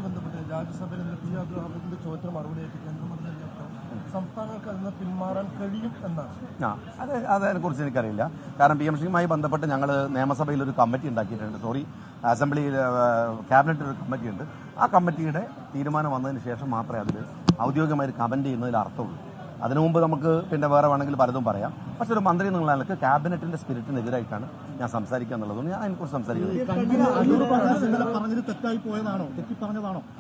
ബന്ധപ്പെട്ട് രാജ്യസഭയിൽ ചോദ്യത്തിന് മറുപടിയായിട്ട് കേന്ദ്രമന്ത്രി സംസ്ഥാനങ്ങൾക്ക് അതിന് പിന്മാറാൻ കഴിയും എന്നാണ്. അതിനെക്കുറിച്ച് എനിക്കറിയില്ല. കാരണം PMCയുമായി ബന്ധപ്പെട്ട് ഞങ്ങൾ നിയമസഭയിൽ ഒരു കമ്മിറ്റി ഉണ്ടാക്കിയിട്ടുണ്ട്. അസംബ്ലിയിൽ ക്യാബിനറ്റിൽ ഒരു കമ്മിറ്റിയുണ്ട്. ആ കമ്മിറ്റിയുടെ തീരുമാനം വന്നതിന് ശേഷം മാത്രമേ അതിൽ ഔദ്യോഗികമായി കമന്റ് ചെയ്യുന്നതിൽ അർത്ഥമുള്ളൂ. അതിനു മുമ്പ് നമുക്ക് പിന്നെ വേറെ വേണമെങ്കിൽ പലതും പറയാം. പക്ഷെ ഒരു മന്ത്രി എന്നുള്ള നിലക്ക് ക്യാബിനറ്റിന്റെ സ്പിരിറ്റിനെതിരായിട്ടാണ് ഞാൻ സംസാരിക്കുക എന്നുള്ളതുകൊണ്ട് ഞാൻ അതിനെക്കുറിച്ച് സംസാരിക്കുന്നത്.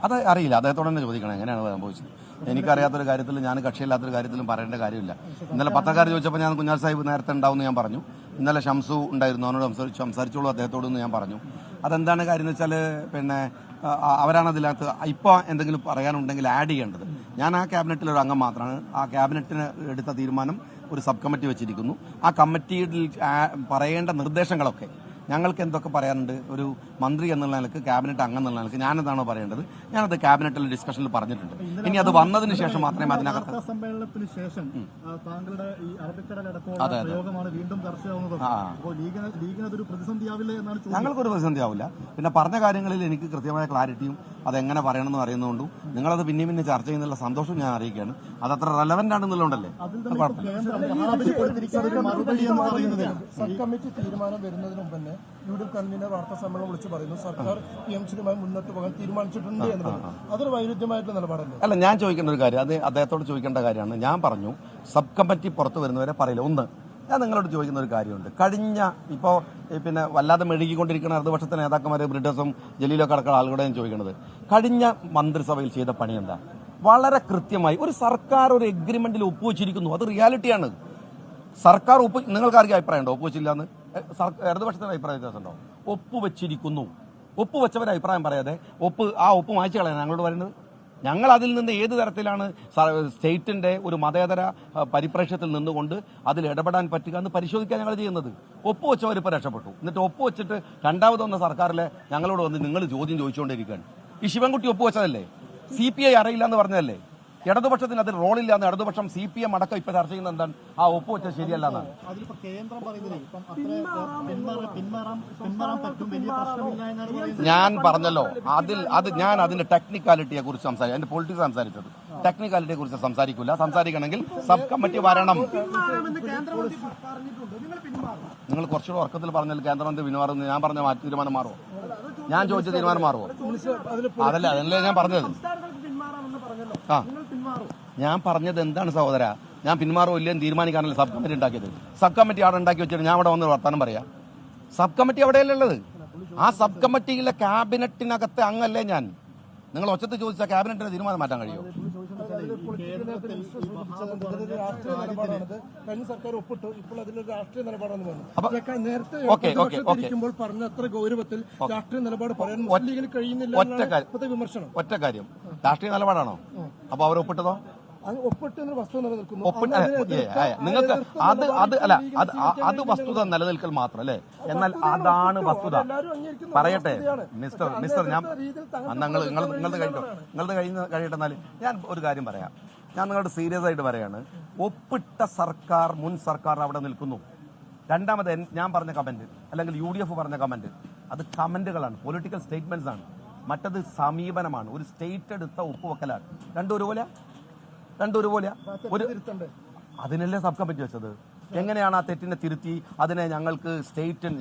അത് അറിയില്ല, അദ്ദേഹത്തോട് തന്നെ ചോദിക്കണം എങ്ങനെയാണ് സംഭവിച്ചത്. എനിക്കറിയാത്തൊരു കാര്യത്തിൽ ഞാൻ കക്ഷിയില്ലാത്തൊരു കാര്യത്തിലും പറയേണ്ട കാര്യമില്ല. ഇന്നലെ പത്രക്കാർ ചോദിച്ചപ്പോൾ ഞാൻ കുഞ്ഞാൽ സാഹിബ് നേരത്തെ ഉണ്ടാവുമെന്ന് ഞാൻ പറഞ്ഞു. ഇന്നലെ ഷംസു ഉണ്ടായിരുന്നു, അവനോട് സംസാരിച്ചോളൂ അദ്ദേഹത്തോടെന്ന് ഞാൻ പറഞ്ഞു. അതെന്താണ് കാര്യം എന്ന് വെച്ചാൽ പിന്നെ അവരാണ് അതിനകത്ത് ഇപ്പോൾ എന്തെങ്കിലും പറയാനുണ്ടെങ്കിൽ ആഡ് ചെയ്യേണ്ടത്. ഞാൻ ആ ക്യാബിനറ്റിലൊരു അംഗം മാത്രമാണ്. ആ ക്യാബിനറ്റിന് എടുത്ത തീരുമാനം ഒരു സബ് കമ്മിറ്റി വെച്ചിരിക്കുന്നു. ആ കമ്മിറ്റിയിൽ പറയേണ്ട നിർദ്ദേശങ്ങളൊക്കെ ഞങ്ങൾക്ക് എന്തൊക്കെ പറയാനുണ്ട് ഒരു മന്ത്രി എന്നുള്ള നിലക്ക്, ക്യാബിനറ്റ് അംഗം എന്നുള്ള നിലക്ക് ഞാനെന്താണോ പറയേണ്ടത് ഞാനത് ക്യാബിനറ്റിൽ ഡിസ്കഷനിൽ പറഞ്ഞിട്ടുണ്ട്. ഇനി അത് വന്നതിന് ശേഷം മാത്രമേ അതിനകത്ത് സമ്മേളനത്തിന് ശേഷം താങ്കളുടെ ഈ അറബിക്കടലടക്കമുള്ള പ്രയോഗമാണ് വീണ്ടും ചർച്ചയാവുന്നത്. ലീഗിനതൊരു പ്രതിസന്ധിയാവില്ല എന്നാണ്. ഞങ്ങൾക്കൊരു പ്രതിസന്ധിയാവില്ല. പിന്നെ പറഞ്ഞ കാര്യങ്ങളിൽ എനിക്ക് കൃത്യമായ ക്ലാരിറ്റിയും അതെങ്ങനെ പറയണമെന്ന് അറിയുന്നതുകൊണ്ടും നിങ്ങളത് പിന്നെയും പിന്നെ ചർച്ച ചെയ്യുന്നുള്ള സന്തോഷം ഞാൻ അറിയിക്കുകയാണ്. അതത്ര റെലവന്റ് ആണെന്നുള്ളതുകൊണ്ടല്ലേ. സബ് കമ്മിറ്റി തീരുമാനം വരുന്നതിന് മുമ്പ് തന്നെ UDF കൺവീനർ വാർത്താ സമ്മേളനം വിളിച്ച് പറയുന്നു സർക്കാർ PMCയുമായി മുന്നോട്ട് പോകാൻ തീരുമാനിച്ചിട്ടുണ്ട് എന്നുള്ളത്. അതൊരു വൈരുദ്ധ്യമായിട്ടുള്ള നിലപാടല്ലേ? അല്ല, ഞാൻ ചോദിക്കേണ്ട ഒരു കാര്യം, അത് അദ്ദേഹത്തോട് ചോദിക്കേണ്ട കാര്യമാണ്. ഞാൻ പറഞ്ഞു സബ് കമ്മിറ്റി പുറത്തു വരുന്നവരെ പറയില്ല. ഒന്ന്, ഞാൻ നിങ്ങളോട് ചോദിക്കുന്ന ഒരു കാര്യമുണ്ട്. കഴിഞ്ഞ ഇപ്പോൾ പിന്നെ വല്ലാതെ മെഴുകിക്കൊണ്ടിരിക്കുന്ന ഇടതുപക്ഷത്തെ നേതാക്കന്മാരെ ബ്രിട്ടസും ജലീലൊക്കെ അടക്കമുള്ള ആളുകളോട് ഞാൻ ചോദിക്കുന്നത്, കഴിഞ്ഞ മന്ത്രിസഭയിൽ ചെയ്ത പണി എന്താ? വളരെ കൃത്യമായി ഒരു സർക്കാർ ഒരു എഗ്രിമെന്റിൽ ഒപ്പുവെച്ചിരിക്കുന്നു. അത് റിയാലിറ്റിയാണ്. സർക്കാർ നിങ്ങൾക്കാർക്കും അഭിപ്രായം ഉണ്ടോ ഒപ്പുവെച്ചില്ല എന്ന്? ഇടതുപക്ഷത്തിന് അഭിപ്രായ വ്യത്യാസമുണ്ടോ? ഒപ്പുവെച്ചിരിക്കുന്നു. ഒപ്പുവെച്ചവരെ അഭിപ്രായം പറയാതെ ആ ഒപ്പ് മായ്ച്ചു കളയാൻ ഞങ്ങളോട് പറയുന്നത്. ഞങ്ങൾ അതിൽ നിന്ന് ഏത് തരത്തിലാണ് സ്റ്റേറ്റിന്റെ ഒരു മതേതര പരിപ്രേക്ഷ്യത്തിൽ നിന്നുകൊണ്ട് അതിൽ ഇടപെടാൻ പറ്റുക എന്ന് പരിശോധിക്കാൻ ഞങ്ങൾ ചെയ്യുന്നത്. ഒപ്പുവെച്ചവരിപ്പോൾ രക്ഷപ്പെട്ടു. എന്നിട്ട് ഒപ്പുവെച്ചിട്ട് രണ്ടാമത് വന്ന സർക്കാരിലെ ഞങ്ങളോട് വന്ന് നിങ്ങൾ ചോദ്യം ചോദിച്ചുകൊണ്ടിരിക്കുകയാണ്. ഈ ശിവൻകുട്ടി ഒപ്പുവെച്ചതല്ലേ? CPI അറിയില്ല എന്ന് പറഞ്ഞതല്ലേ? ഇടതുപക്ഷത്തിന് അതിൽ റോളില്ല എന്ന് ഇടതുപക്ഷം CPM അടക്കം ഇപ്പൊ ചർച്ച ചെയ്യുന്നത് എന്താണ്? ആ ഒപ്പുവെച്ചത് ശരിയല്ല എന്നാണ്. ഞാൻ പറഞ്ഞല്ലോ, ഞാൻ അതിന്റെ ടെക്നിക്കാലിറ്റിയെ കുറിച്ച് സംസാരിക്കും. അതിന്റെ പൊളിറ്റിക്സ് സംസാരിച്ചത് ടെക്നിക്കാലിറ്റിയെ കുറിച്ച് സംസാരിക്കണമെങ്കിൽ സബ് കമ്മിറ്റി വരണം. നിങ്ങൾ കുറച്ചുകൂടെ ഉറക്കത്തിൽ പറഞ്ഞാൽ കേന്ദ്രമന്ത്രി പിന്മാറുന്നു. ഞാൻ പറഞ്ഞ തീരുമാനം മാറുമോ? ഞാൻ ചോദിച്ച തീരുമാനം മാറുമോ? അതല്ലേ ഞാൻ പറഞ്ഞത്. ഞാൻ പറഞ്ഞത് എന്താണ് സഹോദര? ഞാൻ പിന്മാറോ ഇല്ലെന്ന് തീരുമാനിക്കാനല്ല സബ് കമ്മിറ്റി ഉണ്ടാക്കിയത്. സബ് കമ്മിറ്റി അവിടെ ഉണ്ടാക്കി വെച്ചിട്ട് ഞാൻ അവിടെ വന്ന് വർത്താനം പറയാം. സബ് കമ്മിറ്റി അവിടെയല്ലേ ഉള്ളത്. ആ സബ് കമ്മിറ്റിയിലെ ക്യാബിനറ്റിനകത്തെ അംഗല്ലേ ഞാൻ. നിങ്ങൾ ഒച്ചത്ത് ചോദിച്ചാൽ ക്യാബിനറ്റിന്റെ തീരുമാനം മാറ്റാൻ കഴിയുമോ? ഒറ്റ കാര്യം, രാഷ്ട്രീയ നിലപാടാണോ? അപ്പൊ അവർ ഒപ്പിട്ടതോ? നിങ്ങൾക്ക് അത് വസ്തുത നിലനിൽക്കൽ മാത്രം അല്ലേ? എന്നാൽ അതാണ് വസ്തുത. പറയട്ടെ മിസ്റ്റർ ഞാൻ നിങ്ങളത് കഴിയട്ടെ. എന്നാൽ ഞാൻ ഒരു കാര്യം പറയാം. ഞാൻ നിങ്ങളോട് സീരിയസ് ആയിട്ട് പറയാണ്. ഒപ്പിട്ട സർക്കാർ, മുൻ സർക്കാർ അവിടെ നിൽക്കുന്നു. രണ്ടാമത് ഞാൻ പറഞ്ഞ കമന്റ് അല്ലെങ്കിൽ UDF പറഞ്ഞ കമന്റ്, അത് കമന്റുകളാണ്, പൊളിറ്റിക്കൽ സ്റ്റേറ്റ്മെന്റ്സ് ആണ്. മറ്റത് സമീപനമാണ്, ഒരു സ്റ്റേറ്റ് എടുത്ത ഒപ്പുവെക്കലാണ്. രണ്ടും ഒരുപോലെ അതിനല്ലേ സബ് കമ്മിറ്റി വെച്ചത്. എങ്ങനെയാണ് ആ തെറ്റിനെ തിരുത്തി അതിനെ ഞങ്ങൾക്ക്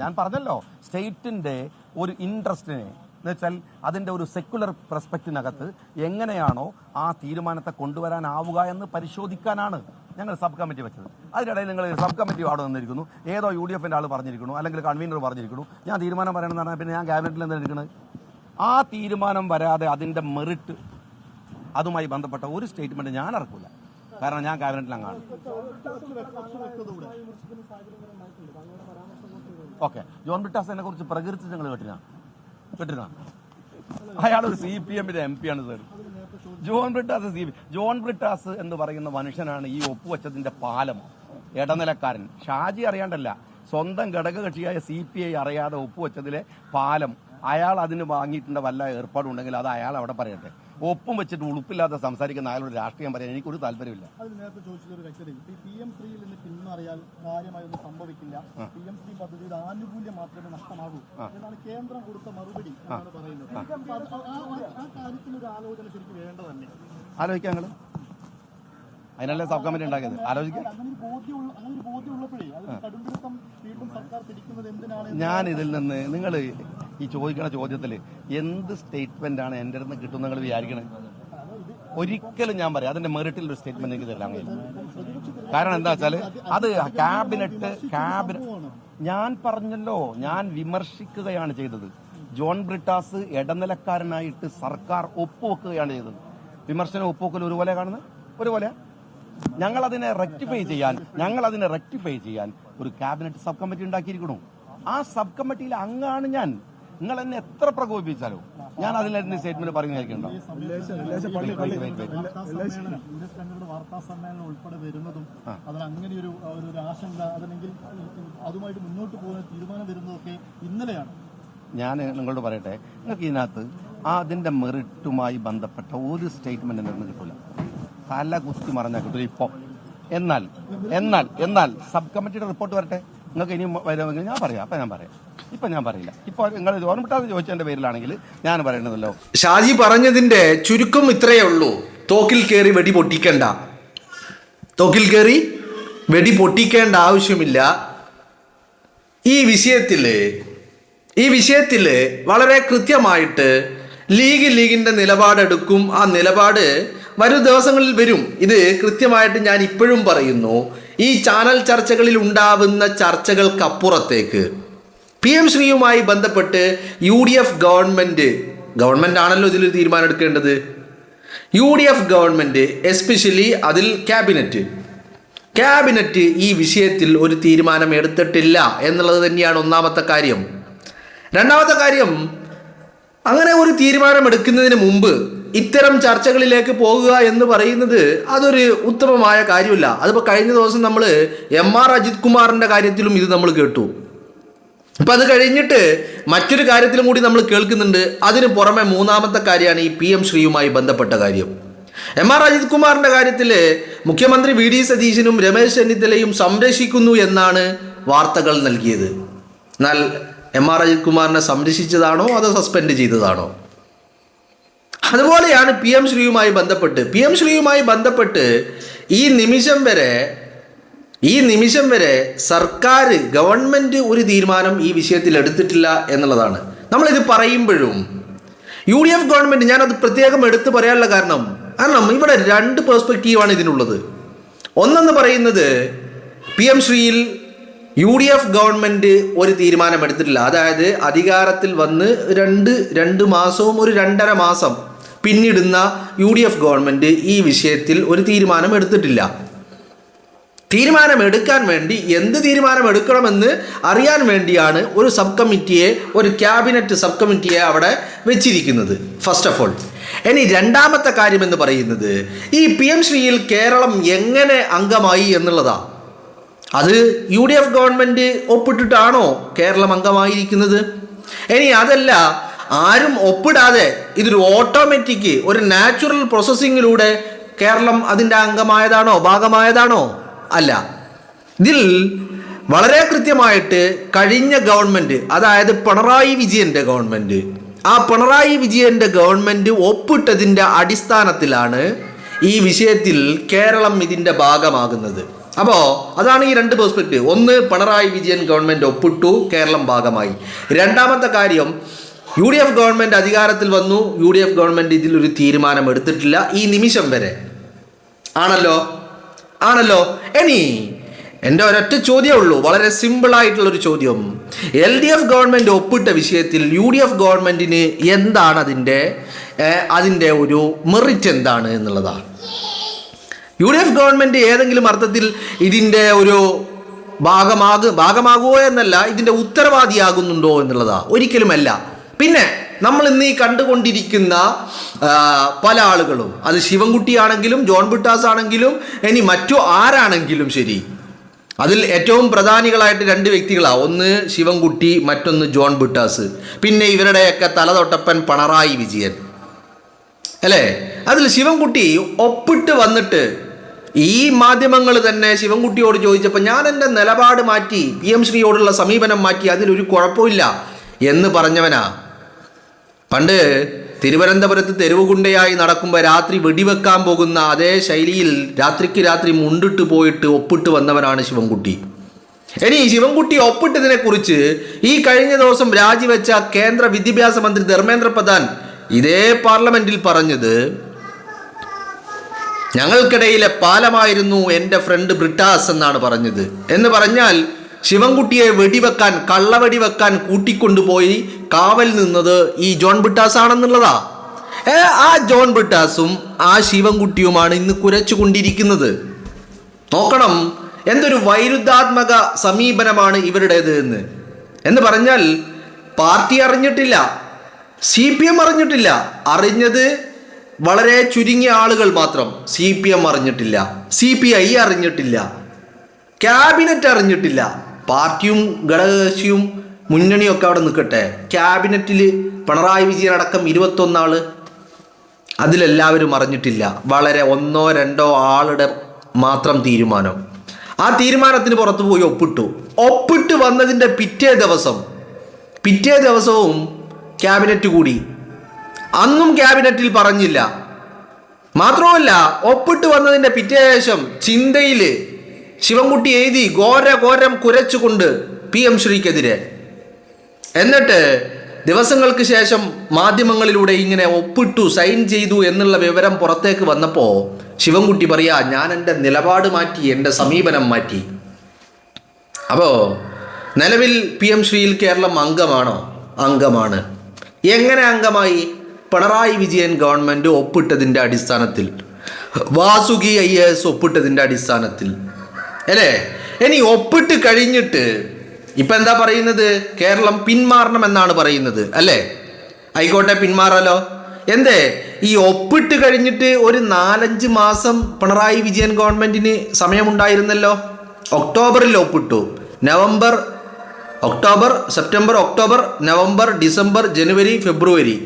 ഞാൻ പറഞ്ഞല്ലോ, സ്റ്റേറ്റിന്റെ ഒരു ഇൻട്രസ്റ്റിനെ എന്ന് വെച്ചാൽ അതിന്റെ ഒരു സെക്കുലർ പെർസ്പെക്റ്റീവിനകത്ത് എങ്ങനെയാണോ ആ തീരുമാനത്തെ കൊണ്ടുവരാനാവുക എന്ന് പരിശോധിക്കാനാണ് ഞങ്ങൾ സബ് കമ്മിറ്റി വെച്ചത്. അതിനിടയിൽ നിങ്ങൾ സബ് കമ്മിറ്റി അവിടെ വന്നിരിക്കുന്നു, ഏതോ UDFന്റെ ആൾ പറഞ്ഞിരിക്കുന്നു, അല്ലെങ്കിൽ കൺവീനർ പറഞ്ഞിരിക്കുന്നു, ഞാൻ തീരുമാനം പറയണമെന്ന് പറഞ്ഞാൽ പിന്നെ ഞാൻ ക്യാബിനറ്റിൽ എന്താ എടുക്കുന്നത്? ആ തീരുമാനം വരാതെ അതിന്റെ മെറിറ്റ് അതുമായി ബന്ധപ്പെട്ട ഒരു സ്റ്റേറ്റ്മെന്റ് ഞാൻ ഇറക്കൂല. കാരണം ഞാൻ ക്യാബിനറ്റിൽ അംഗമാണ്. ഓക്കെ, ജോൺ ബ്രിട്ടാസിനെ കുറിച്ച് പ്രകീർത്തിച്ച് നിങ്ങൾ കേട്ടിരുന്ന അയാളൊരു CPMന്റെ MP ആണ് സാർ. ജോൺ ബ്രിട്ടാസ് എന്ന് പറയുന്ന മനുഷ്യനാണ് ഈ ഒപ്പുവെച്ചതിന്റെ പാലം. ഇടനിലക്കാരൻ ഷാജി അറിയാണ്ടല്ല, സ്വന്തം ഘടകകക്ഷിയായ CPI അറിയാതെ ഒപ്പുവെച്ചതിലെ പാലം. അയാൾ അതിന് വാങ്ങിയിട്ടുണ്ട് വല്ല ഏർപ്പാടുണ്ടെങ്കിൽ അത് അയാൾ അവിടെ പറയട്ടെ. ഒപ്പും വെച്ചിട്ട് ഉളുപ്പില്ലാതെ സംസാരിക്കുന്ന അയാളോട് രാഷ്ട്രീയം പറയാൻ എനിക്കൊരു താല്പര്യമില്ല. അത് നേരത്തെ ചോദിച്ചൊരു വ്യക്തത PM3 നിന്ന് പിന്മാറിയാൽ കാര്യമായൊന്നും സംഭവിക്കില്ല, PM3 പദ്ധതിയുടെ ആനുകൂല്യം മാത്രമേ നഷ്ടമാകൂ എന്നാണ് കേന്ദ്രം കൊടുത്ത മറുപടി എന്നാണ് പറയുന്നത്. ആ കാര്യത്തിൽ ഒരു ആലോചന ശരിക്കും വേണ്ടതല്ലേ? ആലോചിക്കാം ഞങ്ങൾ, അതിനല്ലേ സബ് കമ്മിറ്റി ഉണ്ടാക്കിയത്. ആലോചിക്കാം. അങ്ങനെ ഒരു ബോധ്യം ഉള്ളപ്പോഴേ അത് കടുംപിടുത്തം വീണ്ടും സർക്കാർ പിടിക്കുന്നത് എന്തിനാണ്? ഞാൻ ഇതിൽ നിന്ന് നിങ്ങൾ ഈ ചോദിക്കുന്ന ചോദ്യത്തിൽ എന്ത് സ്റ്റേറ്റ്മെന്റ് ആണ് എൻ്റെ അടുത്ത് കിട്ടും നിങ്ങൾ വിചാരിക്കണേ? ഒരിക്കലും ഞാൻ പറയാം അതിന്റെ മെറിറ്റിൽ ഒരു സ്റ്റേറ്റ്മെന്റ് എനിക്ക് തരാൻ കഴിയില്ല. കാരണം എന്താ വെച്ചാൽ അത് ക്യാബിനറ്റ് ഞാൻ പറഞ്ഞല്ലോ, ഞാൻ വിമർശിക്കുകയാണ് ചെയ്തത്. ജോൺ ബ്രിട്ടാസ് ഇടനിലക്കാരനായിട്ട് സർക്കാർ ഒപ്പുവെക്കുകയാണ് ചെയ്തത്. വിമർശനം ഒപ്പുവെക്കൽ ഒരുപോലെ കാണുന്നത് ഒരുപോലെ. ഞങ്ങളതിനെ റെക്ടിഫൈ ചെയ്യാൻ ഒരു ക്യാബിനറ്റ് സബ് കമ്മിറ്റി ഉണ്ടാക്കിയിരിക്കണു. ആ സബ് കമ്മിറ്റിയിൽ അംഗമാണ് ഞാൻ. നിങ്ങൾ എന്നെ എത്ര പ്രകോപിപ്പിച്ചാലോ ഞാൻ അതിലെന്നെ സ്റ്റേറ്റ്മെന്റ് പറയുന്നതായിരിക്കുന്നുണ്ടോ? വാർത്താ സമ്മേളനം ഉൾപ്പെടെ വരുന്നതും അതിന് അങ്ങനെ ഒരു ആശങ്ക, അതല്ലെങ്കിൽ അതുമായിട്ട് മുന്നോട്ട് പോകുന്ന തീരുമാനം വരുന്നതൊക്കെ ഇന്നലെയാണ്. ഞാൻ നിങ്ങളോട് പറയട്ടെ, നിങ്ങൾക്ക് ഇതിനകത്ത് അതിന്റെ മെറിറ്റുമായി ബന്ധപ്പെട്ട ഒരു സ്റ്റേറ്റ്മെന്റ് നിന്ന് കിട്ടില്ല. തല കുത്തി മറഞ്ഞാൽ കിട്ടില്ല ഇപ്പൊ. എന്നാൽ സബ് കമ്മിറ്റിയുടെ റിപ്പോർട്ട് വരട്ടെ, നിങ്ങൾക്ക് ഇനി വരുമെങ്കിൽ ഞാൻ പറയാം. ഇപ്പൊ ഞാൻ പറയില്ല. ഇപ്പൊ നിങ്ങൾ ഓർമ്മിട്ടാതെ ചോദിച്ചതിന്റെ പേരിലാണെങ്കിൽ ഞാൻ പറയണതല്ലോ. ഷാജി പറഞ്ഞതിന്റെ ചുരുക്കം ഇത്രയേ ഉള്ളൂ. തോക്കിൽ കയറി വെടി പൊട്ടിക്കേണ്ട ആവശ്യമില്ല. ഈ വിഷയത്തില് വളരെ കൃത്യമായിട്ട് ലീഗിന്റെ നിലപാടെടുക്കും. ആ നിലപാട് വരും ദിവസങ്ങളിൽ വരും. ഇത് കൃത്യമായിട്ട് ഞാൻ ഇപ്പോഴും പറയുന്നു. ഈ ചാനൽ ചർച്ചകളിൽ ഉണ്ടാവുന്ന ചർച്ചകൾക്കപ്പുറത്തേക്ക് PM ശ്രീയുമായി ബന്ധപ്പെട്ട് UDF ഗവൺമെന്റ് ആണല്ലോ ഇതിലൊരു തീരുമാനം എടുക്കേണ്ടത്. UDF ഗവൺമെന്റ് എസ്പെഷ്യലി അതിൽ ക്യാബിനറ്റ് ഈ വിഷയത്തിൽ ഒരു തീരുമാനം എടുത്തിട്ടില്ല എന്നുള്ളത് തന്നെയാണ് ഒന്നാമത്തെ കാര്യം. രണ്ടാമത്തെ കാര്യം, അങ്ങനെ ഒരു തീരുമാനം എടുക്കുന്നതിന് മുമ്പ് ഇത്തരം ചർച്ചകളിലേക്ക് പോകുക എന്ന് പറയുന്നത് അതൊരു ഉത്തമമായ കാര്യമില്ല. അതിപ്പോൾ കഴിഞ്ഞ ദിവസം നമ്മൾ MR അജിത് കുമാറിൻ്റെ കാര്യത്തിലും ഇത് നമ്മൾ കേട്ടു. അപ്പം അത് കഴിഞ്ഞിട്ട് മറ്റൊരു കാര്യത്തിലും കൂടി നമ്മൾ കേൾക്കുന്നുണ്ട്. അതിന് പുറമെ മൂന്നാമത്തെ കാര്യമാണ് ഈ PM ശ്രീയുമായി ബന്ധപ്പെട്ട കാര്യം. MR അജിത് കുമാറിൻ്റെ കാര്യത്തിൽ മുഖ്യമന്ത്രി VD സതീശനും രമേശ് ചെന്നിത്തലയും സംരക്ഷിക്കുന്നു എന്നാണ് വാർത്തകൾ നൽകിയത്. എന്നാൽ MR അജിത് കുമാറിനെ സംരക്ഷിച്ചതാണോ അതോ സസ്പെൻഡ് ചെയ്തതാണോ? അതുപോലെയാണ് PM ശ്രീയുമായി ബന്ധപ്പെട്ട് ഈ നിമിഷം വരെ സർക്കാർ ഗവൺമെന്റ് ഒരു തീരുമാനം ഈ വിഷയത്തിൽ എടുത്തിട്ടില്ല എന്നുള്ളതാണ്. നമ്മളിത് പറയുമ്പോഴും UDF ഗവൺമെന്റ്, ഞാനത് പ്രത്യേകം എടുത്തു പറയാനുള്ള കാരണം ഇവിടെ രണ്ട് പെർസ്പെക്റ്റീവാണ് ഇതിനുള്ളത്. ഒന്നെന്ന് പറയുന്നത് PM ശ്രീയിൽ UDF ഗവൺമെന്റ് ഒരു തീരുമാനം എടുത്തിട്ടില്ല. അതായത് അധികാരത്തിൽ വന്ന് രണ്ട് മാസവും ഒരു 2.5 മാസം പിന്നിടുന്ന UDF ഗവൺമെന്റ് ഈ വിഷയത്തിൽ ഒരു തീരുമാനം എടുത്തിട്ടില്ല. തീരുമാനമെടുക്കാൻ വേണ്ടി എന്ത് തീരുമാനം എടുക്കണമെന്ന് അറിയാൻ വേണ്ടിയാണ് ഒരു ക്യാബിനറ്റ് സബ് കമ്മിറ്റിയെ അവിടെ വെച്ചിരിക്കുന്നത്. First of all. ഇനി രണ്ടാമത്തെ കാര്യം എന്ന് പറയുന്നത് ഈ PM ശ്രീയിൽ കേരളം എങ്ങനെ അംഗമായി എന്നുള്ളതാണ്. അത് UDF ഗവൺമെന്റ് ഒപ്പിട്ടിട്ടാണോ കേരളം അംഗമായിരിക്കുന്നത്? ഇനി അതല്ല, ആരും ഒപ്പിടാതെ ഇതൊരു ഓട്ടോമാറ്റിക് ഒരു നാച്ചുറൽ പ്രോസസ്സിങ്ങിലൂടെ കേരളം അതിൻ്റെ അംഗമായതാണോ ഭാഗമായതാണോ? അല്ല. ഇതിൽ വളരെ കൃത്യമായിട്ട് കഴിഞ്ഞ ഗവൺമെന്റ്, അതായത് പിണറായി വിജയന്റെ ഗവൺമെന്റ് ഒപ്പിട്ടതിൻ്റെ അടിസ്ഥാനത്തിലാണ് ഈ വിഷയത്തിൽ കേരളം ഇതിൻ്റെ ഭാഗമാകുന്നത്. അപ്പോൾ അതാണ് ഈ രണ്ട് പെർസ്പെക്റ്റീവ്. ഒന്ന്, പിണറായി വിജയൻ ഗവൺമെന്റ് ഒപ്പിട്ടു, കേരളം ഭാഗമായി. രണ്ടാമത്തെ കാര്യം, UDF ഗവൺമെന്റ് അധികാരത്തിൽ വന്നു, UDF ഗവൺമെന്റ് ഇതിലൊരു തീരുമാനം എടുത്തിട്ടില്ല ഈ നിമിഷം വരെ. ആണല്ലോ. ഇനി എൻ്റെ ഒരൊറ്റ ചോദ്യമേ ഉള്ളൂ, വളരെ സിമ്പിളായിട്ടുള്ളൊരു ചോദ്യം. LDF ഗവൺമെന്റ് ഒപ്പിട്ട വിഷയത്തിൽ UDF ഗവൺമെന്റിന് എന്താണ് അതിൻ്റെ ഒരു മെറിറ്റ് എന്താണ് എന്നുള്ളതാണ്. UDF ഗവൺമെന്റ് ഏതെങ്കിലും അർത്ഥത്തിൽ ഇതിൻ്റെ ഒരു ഭാഗമാകുമോ എന്നല്ല, ഇതിൻ്റെ ഉത്തരവാദിയാകുന്നുണ്ടോ എന്നുള്ളതാ? ഒരിക്കലുമല്ല. പിന്നെ നമ്മൾ ഇന്ന് ഈ കണ്ടുകൊണ്ടിരിക്കുന്ന പല ആളുകളും, അത് ശിവൻകുട്ടിയാണെങ്കിലും ജോൺ ബ്രിട്ടാസ് ആണെങ്കിലും ഇനി മറ്റു ആരാണെങ്കിലും ശരി, അതിൽ ഏറ്റവും പ്രധാനികളായിട്ട് 2 വ്യക്തികളാണ്. ഒന്ന് ശിവൻകുട്ടി, മറ്റൊന്ന് ജോൺ ബ്രിട്ടാസ്. പിന്നെ ഇവരുടെയൊക്കെ തലതൊട്ടപ്പൻ പിണറായി വിജയൻ. അല്ലേ? അതിൽ ശിവൻകുട്ടി ഒപ്പിട്ട് വന്നിട്ട് ഈ മാധ്യമങ്ങൾ തന്നെ ശിവൻകുട്ടിയോട് ചോദിച്ചപ്പോൾ ഞാൻ എൻ്റെ നിലപാട് മാറ്റി, PM ശ്രീയോടുള്ള സമീപനം മാറ്റി, അതിലൊരു കുഴപ്പമില്ല എന്ന് പറഞ്ഞവനാ. പണ്ട് തിരുവനന്തപുരത്ത് തെരുവുകുണ്ടയായി നടക്കുമ്പോൾ രാത്രി വെടിവെക്കാൻ പോകുന്ന അതേ ശൈലിയിൽ രാത്രിക്ക് രാത്രി മുണ്ടിട്ട് പോയിട്ട് ഒപ്പിട്ട് വന്നവനാണ് ശിവൻകുട്ടി. ഇനി ശിവൻകുട്ടി ഒപ്പിട്ടതിനെക്കുറിച്ച് ഈ കഴിഞ്ഞ ദിവസം രാജിവെച്ച കേന്ദ്ര വിദ്യാഭ്യാസ മന്ത്രി ധർമ്മേന്ദ്ര പ്രധാൻ ഇതേ പാർലമെന്റിൽ പറഞ്ഞത്, ഞങ്ങൾക്കിടയിലെ പാലമായിരുന്നു എൻ്റെ ഫ്രണ്ട് ബ്രിട്ടാസ് എന്നാണ് പറഞ്ഞത്. എന്ന് പറഞ്ഞാൽ ശിവൻകുട്ടിയെ വെടിവെക്കാൻ, കള്ളവെടിവെക്കാൻ കൂട്ടിക്കൊണ്ടുപോയി കാവൽ നിന്നത് ഈ ജോൺ ബ്രിട്ടാസ് ആണെന്നുള്ളതാ. ആ ജോൺ ബ്രിട്ടാസും ആ ശിവൻകുട്ടിയുമാണ് ഇന്ന് കുരച്ചുകൊണ്ടിരിക്കുന്നത്. നോക്കണം എന്തൊരു വൈരുദ്ധാത്മക സമീപനമാണ് ഇവരുടേത് എന്ന് പറഞ്ഞാൽ പാർട്ടി അറിഞ്ഞിട്ടില്ല, CPM അറിഞ്ഞിട്ടില്ല, അറിഞ്ഞത് വളരെ ചുരുങ്ങിയ ആളുകൾ മാത്രം. CPM അറിഞ്ഞിട്ടില്ല, CPI അറിഞ്ഞിട്ടില്ല, ക്യാബിനറ്റ് അറിഞ്ഞിട്ടില്ല. പാർട്ടിയും ഘടകകക്ഷിയും മുന്നണിയൊക്കെ അവിടെ നിൽക്കട്ടെ, ക്യാബിനറ്റിൽ പിണറായി വിജയൻ അടക്കം 21 ആള്, അതിലെല്ലാവരും അറിഞ്ഞിട്ടില്ല. വളരെ 1-2 ആളുടെ മാത്രം തീരുമാനം. ആ തീരുമാനത്തിന് പുറത്തു പോയി ഒപ്പിട്ട് വന്നതിൻ്റെ പിറ്റേ ദിവസവും ക്യാബിനറ്റ് കൂടി. അന്നും ക്യാബിനറ്റിൽ പറഞ്ഞില്ല. മാത്രമല്ല ഒപ്പിട്ട് വന്നതിൻ്റെ പിറ്റേ ശേഷം ചിന്തയിൽ ശിവൻകുട്ടി എഴുതി ഘോരം കുരച്ചുകൊണ്ട് PM ശ്രീക്കെതിരെ. എന്നിട്ട് ദിവസങ്ങൾക്ക് ശേഷം മാധ്യമങ്ങളിലൂടെ ഇങ്ങനെ ഒപ്പിട്ടു, സൈൻ ചെയ്തു എന്നുള്ള വിവരം പുറത്തേക്ക് വന്നപ്പോൾ ശിവൻകുട്ടി പറയാ, ഞാൻ എൻ്റെ നിലപാട് മാറ്റി, എൻ്റെ സമീപനം മാറ്റി. അപ്പോൾ നിലവിൽ PM ശ്രീയിൽ കേരളം അംഗമാണോ? അംഗമാണ്. എങ്ങനെ അംഗമായി? പിണറായി വിജയൻ ഗവൺമെൻറ് ഒപ്പിട്ടതിൻ്റെ അടിസ്ഥാനത്തിൽ, വാസുകി IAS ഒപ്പിട്ടതിൻ്റെ അടിസ്ഥാനത്തിൽ, അല്ലേ? ഇനി ഒപ്പിട്ട് കഴിഞ്ഞിട്ട് ഇപ്പം എന്താ പറയുന്നത്? കേരളം പിന്മാറണം എന്നാണ് പറയുന്നത്, അല്ലേ? ആയിക്കോട്ടെ, പിന്മാറാലോ. എന്തേ ഈ ഒപ്പിട്ട് കഴിഞ്ഞിട്ട് ഒരു 4-5 മാസം പിണറായി വിജയൻ ഗവൺമെൻറ്റിന് സമയമുണ്ടായിരുന്നല്ലോ. ഒക്ടോബറിൽ ഒപ്പിട്ടു, സെപ്റ്റംബർ, ഒക്ടോബർ, നവംബർ, ഡിസംബർ, ജനുവരി, ഫെബ്രുവരി,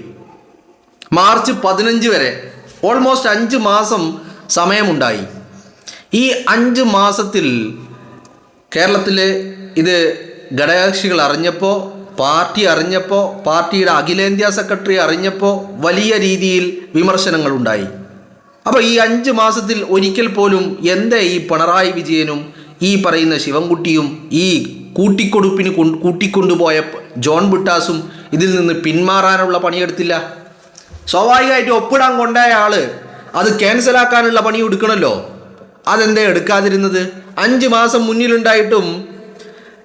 മാർച്ച് 15 വരെ ഓൾമോസ്റ്റ് 5 മാസം സമയമുണ്ടായി. ഈ 5 മാസത്തിൽ കേരളത്തിൽ ഇത് ഘടകകക്ഷികൾ അറിഞ്ഞപ്പോൾ, പാർട്ടി അറിഞ്ഞപ്പോൾ, പാർട്ടിയുടെ അഖിലേന്ത്യാ സെക്രട്ടറി അറിഞ്ഞപ്പോൾ വലിയ രീതിയിൽ വിമർശനങ്ങളുണ്ടായി. അപ്പോൾ ഈ 5 മാസത്തിൽ ഒരിക്കൽ പോലും എന്തേ ഈ പിണറായി വിജയനും ഈ പറയുന്ന ശിവൻകുട്ടിയും ഈ കൂട്ടിക്കൊണ്ടുപോയ ജോൺ ബ്രിട്ടാസും ഇതിൽ നിന്ന് പിന്മാറാനുള്ള പണിയെടുത്തില്ല? സ്വാഭാവികമായിട്ട് ഒപ്പിടാൻ കൊണ്ടായ ആള് അത് ക്യാൻസലാക്കാനുള്ള പണി എടുക്കണമല്ലോ. അതെന്തേ എടുക്കാതിരുന്നത്? 5 മാസം മുന്നിലുണ്ടായിട്ടും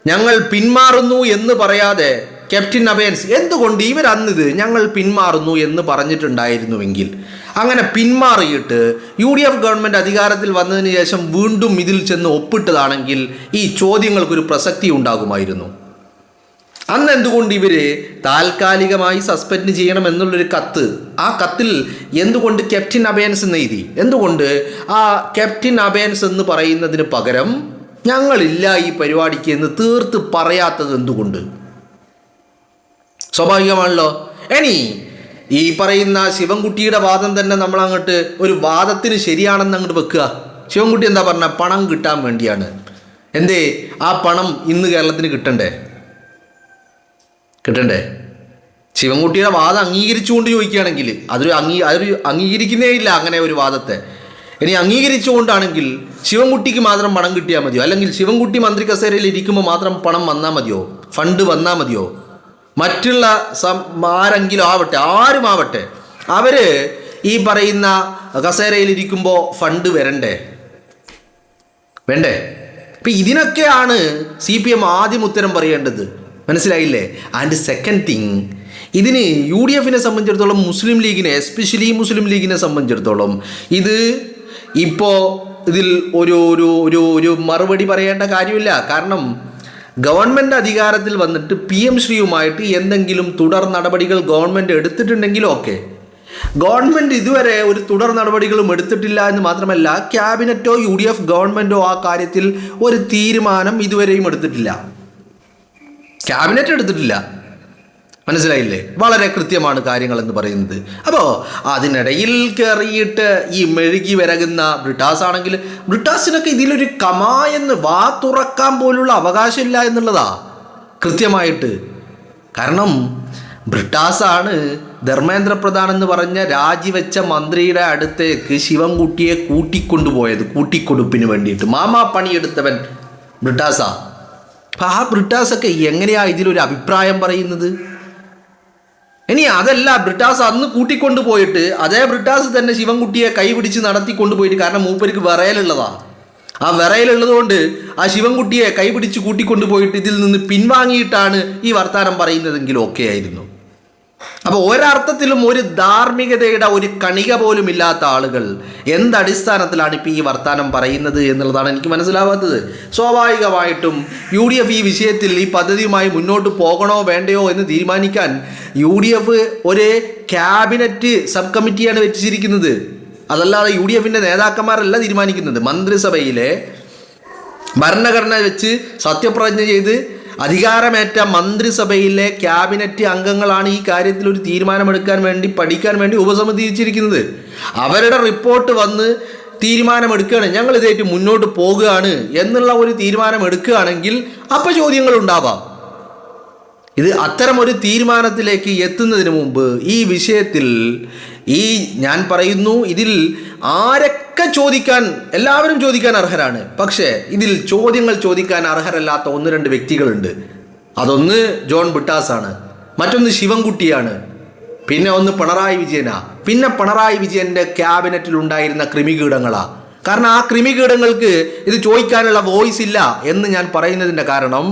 ഞങ്ങൾ പിന്മാറുന്നു എന്ന് പറയാതെ ക്യാപ്റ്റൻ അബയൻസ് എന്തുകൊണ്ട് ഇവരന്നിത് ഞങ്ങൾ പിന്മാറുന്നു എന്ന് പറഞ്ഞിട്ടുണ്ടായിരുന്നുവെങ്കിൽ, അങ്ങനെ പിന്മാറിയിട്ട് UDF ഗവൺമെൻറ് അധികാരത്തിൽ വന്നതിന് ശേഷം വീണ്ടും ഇതിൽ ചെന്ന് ഒപ്പിട്ടതാണെങ്കിൽ ഈ ചോദ്യങ്ങൾക്കൊരു പ്രസക്തി ഉണ്ടാകുമായിരുന്നു. അന്ന് എന്തുകൊണ്ട് ഇവർ താൽക്കാലികമായി സസ്പെൻഡ് ചെയ്യണം എന്നുള്ളൊരു കത്ത്, ആ കത്തിൽ എന്തുകൊണ്ട് ക്യാപ്റ്റൻ അബയൻസ് എന്ന് എഴുതി? എന്തുകൊണ്ട് ആ ക്യാപ്റ്റൻ അബയൻസ് എന്ന് പറയുന്നതിന് പകരം ഞങ്ങളില്ല ഈ പരിപാടിക്ക് എന്ന് തീർത്ത് പറയാത്തത് എന്തുകൊണ്ട്? സ്വാഭാവികമാണല്ലോ. ഇനി ഈ പറയുന്ന ശിവൻകുട്ടിയുടെ വാദം തന്നെ നമ്മളങ്ങോട്ട് ഒരു വാദത്തിന് ശരിയാണെന്ന് അങ്ങോട്ട് വെക്കുക. ശിവൻകുട്ടി എന്താ പറഞ്ഞ? പണം കിട്ടാൻ വേണ്ടിയാണ്. എന്തേ ആ പണം ഇന്ന് കേരളത്തിന് കിട്ടണ്ടേ? ശിവൻകുട്ടിയുടെ വാദം അംഗീകരിച്ചുകൊണ്ട് ചോദിക്കുകയാണെങ്കിൽ അതൊരു അംഗീകരിക്കുന്നേ ഇല്ല അങ്ങനെ ഒരു വാദത്തെ. ഇനി അംഗീകരിച്ചുകൊണ്ടാണെങ്കിൽ ശിവൻകുട്ടിക്ക് മാത്രം പണം കിട്ടിയാൽ മതിയോ? അല്ലെങ്കിൽ ശിവൻകുട്ടി മന്ത്രി കസേരയിൽ ഇരിക്കുമ്പോൾ മാത്രം പണം വന്നാൽ മതിയോ? ഫണ്ട് വന്നാൽ മതിയോ? മറ്റുള്ള ആരെങ്കിലും ആരുമാവട്ടെ അവർ ഈ പറയുന്ന കസേരയിലിരിക്കുമ്പോൾ ഫണ്ട് വേണ്ടേ? അപ്പം ഇതിനൊക്കെയാണ് CPM ആദ്യം ഉത്തരം പറയേണ്ടത്. മനസ്സിലായില്ലേ? ആൻഡ് സെക്കൻഡ് തിങ്, ഇതിന് UDFനെ സംബന്ധിച്ചിടത്തോളം, മുസ്ലിം ലീഗിനെ, എസ്പെഷ്യലി മുസ്ലിം ലീഗിനെ സംബന്ധിച്ചിടത്തോളം ഇത് ഇപ്പോൾ ഇതിൽ ഒരു മറുപടി പറയേണ്ട കാര്യമില്ല. കാരണം ഗവൺമെൻറ് അധികാരത്തിൽ വന്നിട്ട് PM ശ്രീയുമായിട്ട് എന്തെങ്കിലും തുടർ നടപടികൾ ഗവൺമെൻറ് എടുത്തിട്ടുണ്ടെങ്കിലും ഓക്കെ, ഗവൺമെൻറ് ഇതുവരെ ഒരു തുടർ നടപടികളും എടുത്തിട്ടില്ല എന്ന് മാത്രമല്ല, ക്യാബിനറ്റോ UDF ഗവൺമെൻറ്റോ ആ കാര്യത്തിൽ ഒരു തീരുമാനം ഇതുവരെയും എടുത്തിട്ടില്ല. ക്യാബിനറ്റ് എടുത്തിട്ടില്ല. മനസ്സിലായില്ലേ? വളരെ കൃത്യമാണ് കാര്യങ്ങൾ എന്ന് പറയുന്നത്. അപ്പോൾ അതിനിടയിൽ കയറിയിട്ട് ഈ മെഴുകി വിരകുന്ന ബ്രിട്ടാസ് ആണെങ്കിൽ ബ്രിട്ടാസിനൊക്കെ ഇതിലൊരു എന്ന് വാ തുറക്കാൻ പോലുള്ള അവകാശമില്ല എന്നുള്ളതാ കൃത്യമായിട്ട്. കാരണം ബ്രിട്ടാസാണ് ധർമ്മേന്ദ്ര പ്രധാൻ എന്ന് പറഞ്ഞ രാജിവെച്ച മന്ത്രിയുടെ അടുത്തേക്ക് ശിവൻകുട്ടിയെ കൂട്ടിക്കൊണ്ടുപോയത്, കൂട്ടിക്കൊടുപ്പിന് വേണ്ടിയിട്ട്. മാമാ പണിയെടുത്തവൻ ബ്രിട്ടാസാ. അപ്പം ആ ബ്രിട്ടാസൊക്കെ എങ്ങനെയാ ഇതിലൊരു അഭിപ്രായം പറയുന്നത്? ഇനി അതല്ല, ബ്രിട്ടാസ് അന്ന് കൂട്ടിക്കൊണ്ടുപോയിട്ട് അതേ ബ്രിട്ടാസ് തന്നെ ശിവൻകുട്ടിയെ കൈപിടിച്ച് നടത്തിക്കൊണ്ടുപോയിട്ട്, കാരണം മൂപ്പർക്ക് വിറയലുള്ളതാ, ആ വിറയലുള്ളത് കൊണ്ട് ആ ശിവൻകുട്ടിയെ കൈപിടിച്ച് കൂട്ടിക്കൊണ്ടുപോയിട്ട് ഇതിൽ നിന്ന് പിൻവാങ്ങിയിട്ടാണ് ഈ വർത്താനം പറയുന്നതെങ്കിലും ഒക്കെ ആയിരുന്നു. അപ്പോൾ ഒരർത്ഥത്തിലും ഒരു ധാർമ്മികതയുടെ ഒരു കണിക പോലും ഇല്ലാത്ത ആളുകൾ എന്തടിസ്ഥാനത്തിലാണ് ഇപ്പോൾ ഈ വർത്താനം പറയുന്നത് എന്നുള്ളതാണ് എനിക്ക് മനസ്സിലാവാത്തത്. സ്വാഭാവികമായിട്ടും UDF ഈ വിഷയത്തിൽ ഈ പദ്ധതിയുമായി മുന്നോട്ട് പോകണോ വേണ്ടയോ എന്ന് തീരുമാനിക്കാൻ UDF ഒരു ക്യാബിനറ്റ് സബ് കമ്മിറ്റിയാണ് വെച്ചിരിക്കുന്നത്. അതല്ലാതെ UDFിൻ്റെ നേതാക്കന്മാരല്ല തീരുമാനിക്കുന്നത്. മന്ത്രിസഭയിലെ ഭരണഘടന വെച്ച് സത്യപ്രതിജ്ഞ ചെയ്ത് അധികാരമേറ്റ മന്ത്രിസഭയിലെ ക്യാബിനറ്റ് അംഗങ്ങളാണ് ഈ കാര്യത്തിൽ ഒരു തീരുമാനമെടുക്കാൻ വേണ്ടി പഠിക്കാൻ വേണ്ടി ഉപസമിതി വെച്ചിരിക്കുന്നത്. അവരുടെ റിപ്പോർട്ട് വന്ന് തീരുമാനമെടുക്കുകയാണ്, ഞങ്ങൾ ഇതായിട്ട് മുന്നോട്ട് പോകുകയാണ് എന്നുള്ള ഒരു തീരുമാനം എടുക്കുകയാണെങ്കിൽ അപ്പോൾ ചോദ്യങ്ങൾ ഉണ്ടാവാം. ഇത് അത്തരമൊരു തീരുമാനത്തിലേക്ക് എത്തുന്നതിന് മുമ്പ് ഈ വിഷയത്തിൽ ഞാൻ പറയുന്നു, ഇതിൽ ആരൊക്കെ ചോദിക്കാൻ, എല്ലാവരും ചോദിക്കാൻ അർഹരാണ്. പക്ഷേ ഇതിൽ ചോദ്യങ്ങൾ ചോദിക്കാൻ അർഹരല്ലാത്ത 1-2 വ്യക്തികളുണ്ട്. അതൊന്ന് ജോൺ ബ്രിട്ടാസാണ്, മറ്റൊന്ന് ശിവൻകുട്ടിയാണ്, പിന്നെ ഒന്ന് പിണറായി വിജയനാ. പിന്നെ പിണറായി വിജയൻ്റെ ക്യാബിനറ്റിൽ ഉണ്ടായിരുന്ന കൃമികീടങ്ങളാണ്. കാരണം ആ കൃമികീടങ്ങൾക്ക് ഇത് ചോദിക്കാനുള്ള വോയിസ് ഇല്ല എന്ന് ഞാൻ പറയുന്നതിൻ്റെ കാരണം,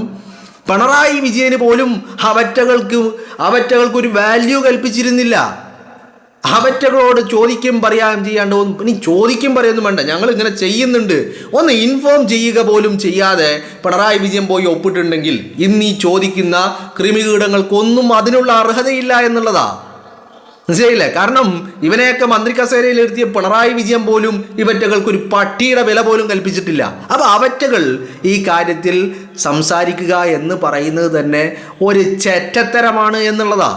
പിണറായി വിജയന് പോലും അവറ്റകൾക്കൊരു വാല്യൂ കൽപ്പിച്ചിരുന്നില്ല. അവറ്റകളോട് ചോദിക്കും പറയാൻ ചെയ്യാണ്ട് ഇനി ചോദിക്കും പറയുന്നു വേണ്ട, ഞങ്ങൾ ഇങ്ങനെ ചെയ്യുന്നുണ്ട് ഒന്ന് ഇൻഫോം ചെയ്യുക പോലും ചെയ്യാതെ പിണറായി വിജയൻ പോയി ഒപ്പിട്ടുണ്ടെങ്കിൽ ഇന്ന് ഈ ചോദിക്കുന്ന കൃമികീടങ്ങൾക്കൊന്നും അതിനുള്ള അർഹതയില്ല എന്നുള്ളതാ. മനസ്സിലായില്ലേ? കാരണം ഇവനെയൊക്കെ മന്ത്രി കസേരയിൽ ഇരുത്തിയ പിണറായി വിജയൻ പോലും ഇവറ്റകൾക്കൊരു പട്ടിയുടെ വില പോലും കൽപ്പിച്ചിട്ടില്ല. അപ്പോൾ അവറ്റകൾ ഈ കാര്യത്തിൽ സംസാരിക്കുക എന്ന് പറയുന്നത് തന്നെ ഒരു ചെറ്റത്തരമാണ് എന്നുള്ളതാ.